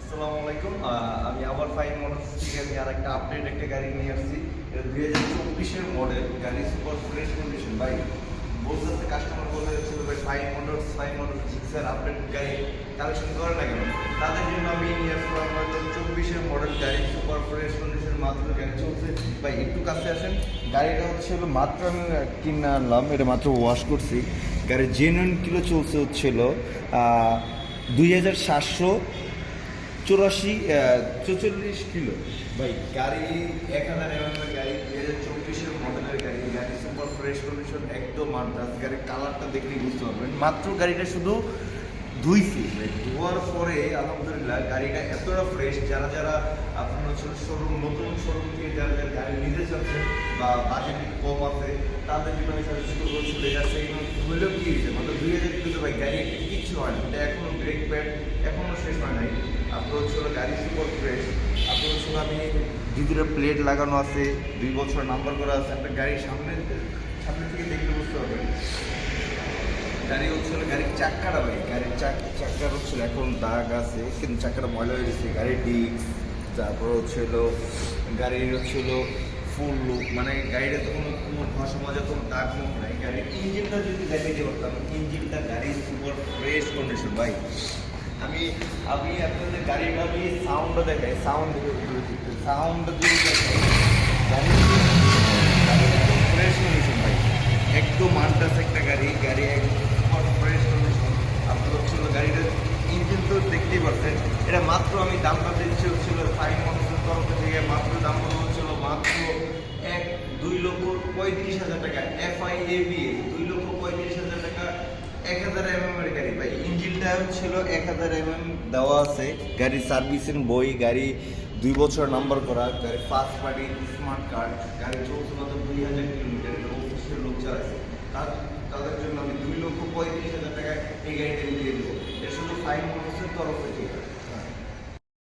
আসসালামু আলাইকুম। আমি আবার ফাইন মোটরস থেকে আমি আর একটা আপডেট একটা গাড়ি নিয়ে আসছি। এটা 2024-এর মডেল গাড়ি, সুপার ফ্রেশ কন্ডিশন। ভাই বলতেছে কাস্টমার বলে ছিল ভাই ফাইন মোটরস জিক্সার আপডেট গাড়ি কালেকশন করে না কেন? তাদের জন্য আমি নিয়ে আসলাম হয়তো 24-এর মডেল গাড়ি, সুপার ফ্রেশ কন্ডিশন, মাত্র গাড়ি চলছে। ভাই একটু কাছে আসেন। গাড়িটা হচ্ছিল মাত্র আমি কিনে আনলাম, এটা মাত্র ওয়াশ করছি। গাড়ির জেনুইন কিলো চলছে হচ্ছিল 2,744 কিলো। ভাই গাড়ি 1000 এমএমের গাড়ি, 2024-এর মডেলের গাড়ি, গাড়ি সুপার ফ্রেশ কন্ডিশন, একদম আন্দাজ। গাড়ির কালারটা দেখলেই বুঝতে পারবেন। মাত্র গাড়িটা শুধু ধুইছি, ধোয়ার পরে আলহামদুলিল্লাহ গাড়িটা এতটা ফ্রেশ। যারা যারা আপনার হচ্ছে শোরুম, নতুন শোরুম থেকে যারা যারা গাড়ি নিতে চাচ্ছেন বা বাজেট একটু কম আছে, তাদের জন্য আমি সাজেস্ট করবো চলে যাচ্ছে। হইলেও কি হয়েছে, মানে 2000 কিলো ভাই গাড়ি কিচ্ছু হয় না, এটা এখনো ব্রেক প্যাড এখনো শেষ হয় নাই। আপনার হচ্ছে গাড়ি সুপার ফ্রেশ। আপনার হচ্ছে আমি ভিতরে প্লেট লাগানো আছে, 2 বছর নাম্বার করা আছে। একটা গাড়ির সামনে থেকে দেখলে বুঝতে পারবেন। গাড়ি হচ্ছে গাড়ির চাক্কাটা ভাই, গাড়ির চাক্কার হচ্ছে এখন দাগ আছে, কিন্তু চাক্কাটা ময়লা হয়ে গেছে। গাড়ির ডিস্ক, তারপর গাড়ির ফুল লুক, মানে গাড়িটা তো কোনো ঘষা মাজা কোনো দাগ মুখ নাই। গাড়ির ইঞ্জিনটা যদি দেখাইতে পারতাম, ইঞ্জিনটা গাড়ির সুপার ফ্রেশ কন্ডিশন ভাই। আমি আপনাদের গাড়িটা আমি সাউন্ডটা দেখাই, সাউন্ডটা যদি দেখাই, গাড়ির একদম ফ্রেশ কন্ডিশন ভাই, একদম আন্দাজ একটা গাড়ি একদম ফ্রেশ কন্ডিশন। আপনার গাড়িটার ইঞ্জিন তো দেখতেই পাচ্ছেন। এটা মাত্র আমি দামটা দিচ্ছি হচ্ছিল ফাইন মোটরসের তরফ থেকে, মাত্র দাম হচ্ছিল মাত্র 2,35,000 টাকা। FIABS 2,35,000 টাকা, 1000 এর গাড়ি ভাই। ইঞ্জিনটা ছিল 1000 দেওয়া আছে। গাড়ি সার্ভিসিং বই, গাড়ি 2 বছর নাম্বার করা, গাড়ি ফার্স্ট পার্টি স্মার্ট কার্ড, গাড়ি চলছে মাত্র 2000 কিলোমিটার। এটা অফিসিয়াল লোক চালাচ্ছে। তাদের জন্য আমি 2,35,000 টাকা এই গাড়িটা দিয়ে দেবো। এটা শুধু ফাইন মোটরসের তরফ থেকে।